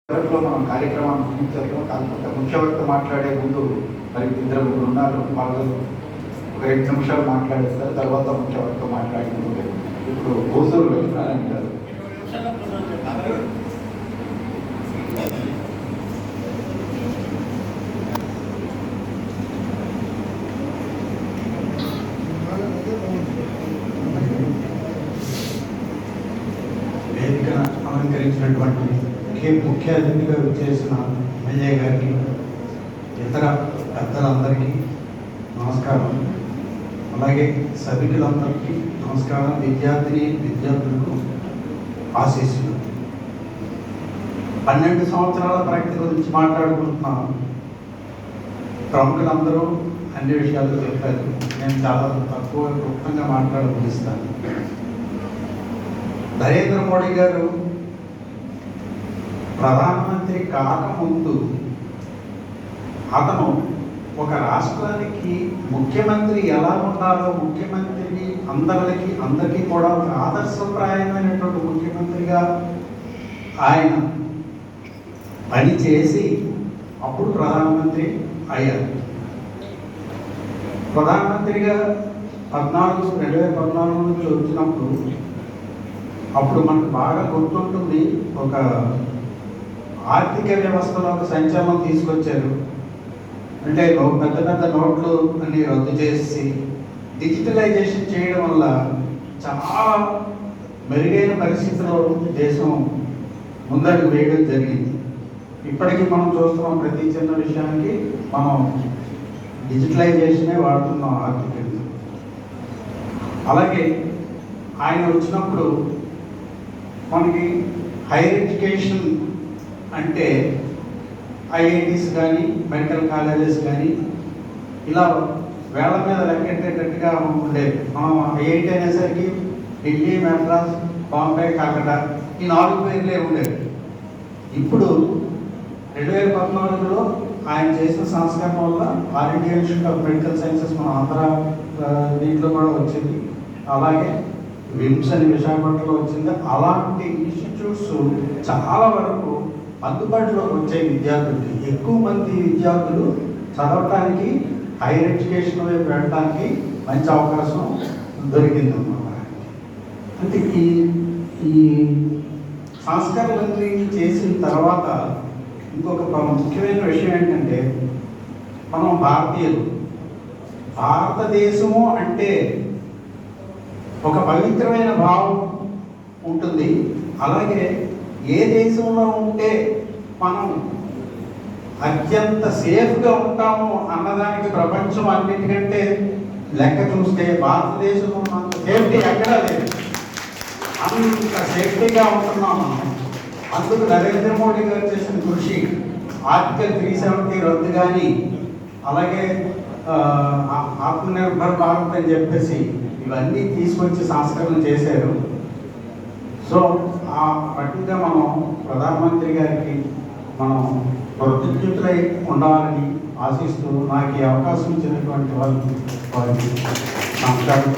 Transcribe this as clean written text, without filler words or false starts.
చివరిలో మనం కార్యక్రమాన్ని ముగించాము. కాకపోతే ముఖ్యవర్త మాట్లాడే ముందు మరి ఇద్దరు ముగ్గురు ఉన్నారు. వాళ్ళు ఒక 2 నిమిషాలు మాట్లాడేస్తారు. తర్వాత ముఖ్యవర్త మాట్లాడినందుకు ఇప్పుడు హోసూరు లక్ష్మీనారాయణ గారు. వేదిక అలంకరించినటువంటి ముఖ్య అతిథిగా విచ్చేసిన ఎమ్మెల్యే గారికి, ఇతర పెద్దలందరికీ నమస్కారం. అలాగే సభికులందరికీ నమస్కారం. విద్యార్థులకు ఆశీస్సులు. 12 సంవత్సరాల ప్రగతి గురించి మాట్లాడుకుంటున్నాం. ప్రముఖులందరూ అన్ని విషయాలు చెప్పారు. నేను చాలా తక్కువ క్లుప్తంగా మాట్లాడబోస్తాను. నరేంద్ర మోడీ గారు ప్రధానమంత్రి కాకముందు అతను ఒక రాష్ట్రానికి ముఖ్యమంత్రి ఎలా ఉండాలో, ముఖ్యమంత్రిని అందరికీ కూడా ఒక ఆదర్శప్రాయమైనటువంటి ముఖ్యమంత్రిగా ఆయన పనిచేసి అప్పుడు ప్రధానమంత్రి అయ్యారు. ప్రధానమంత్రిగా 2014 నుంచి వచ్చినప్పుడు అప్పుడు మనకు బాగా గుర్తుంటుంది, ఒక ఆర్థిక వ్యవస్థలో ఒక సంచలనం తీసుకొచ్చారు. అంటే పెద్ద పెద్ద నోట్లు అన్ని రద్దు చేసి డిజిటలైజేషన్ చేయడం వల్ల చాలా మెరుగైన పరిస్థితిలో దేశం ముందడుగు వేయడం జరిగింది. ఇప్పటికీ మనం చూస్తున్నాం, ప్రతి చిన్న విషయానికి మనం డిజిటలైజేషనే వాడుతున్నాం ఆర్థికంగా. అలాగే ఆయన వచ్చినప్పుడు మనకి హైయర్ ఎడ్యుకేషన్ అంటే ఐఐటీస్ కానీ, మెడికల్ కాలేజెస్ కానీ ఇలా వేల మీద లెక్కెట్టేటట్టుగా ఉండేది. మనం ఐఐటి అనేసరికి ఢిల్లీ, మద్రాస్, బాంబే, కలకత్తా ఈ 4 పేర్లే ఉండేవి. ఇప్పుడు 2014లో ఆయన చేసిన సంస్కరణ వల్ల all India institute of medical sciences మన ఆంధ్ర దీంట్లో కూడా వచ్చింది. అలాగే విమ్స్ అని విశాఖపట్నంలో వచ్చింది. అలాంటి ఇన్స్టిట్యూట్స్ చాలా వరకు అందుబాటులోకి వచ్చే విద్యార్థులకి, ఎక్కువ మంది విద్యార్థులు చదవటానికి, హైయర్ ఎడ్యుకేషన్ వైపు వెళ్ళడానికి మంచి అవకాశం దొరికిందన్నమాట. అంటే ఈ సంస్కరణలన్నీ చేసిన తర్వాత ఇంకొక ముఖ్యమైన విషయం ఏంటంటే, మనం భారతీయులు, భారతదేశము అంటే ఒక పవిత్రమైన భావం ఉంటుంది. అలాగే ఏ దేశంలో ఉంటే మనం అత్యంత సేఫ్గా ఉంటాము అన్నదానికి ప్రపంచం అన్నిటికంటే లెక్క చూస్తే భారతదేశంలో అంత సేఫ్టీ ఎక్కడా లేదు. అంత సేఫ్టీగా ఉంటున్నాం మనం. అందుకు నరేంద్ర మోడీ గారు చేసిన కృషి, ఆర్టికల్ 370 రద్దు కానీ, అలాగే ఆత్మనిర్భర్ భారత్ అని చెప్పేసి ఇవన్నీ తీసుకొచ్చి సంస్కరణ చేశారు. సో ఆ రకంగా మనం ప్రధానమంత్రి గారికి మనం కృతజ్ఞతలై ఉండాలని ఆశిస్తూ నాకు ఈ అవకాశం ఇచ్చినటువంటి వారికి నమస్కారం.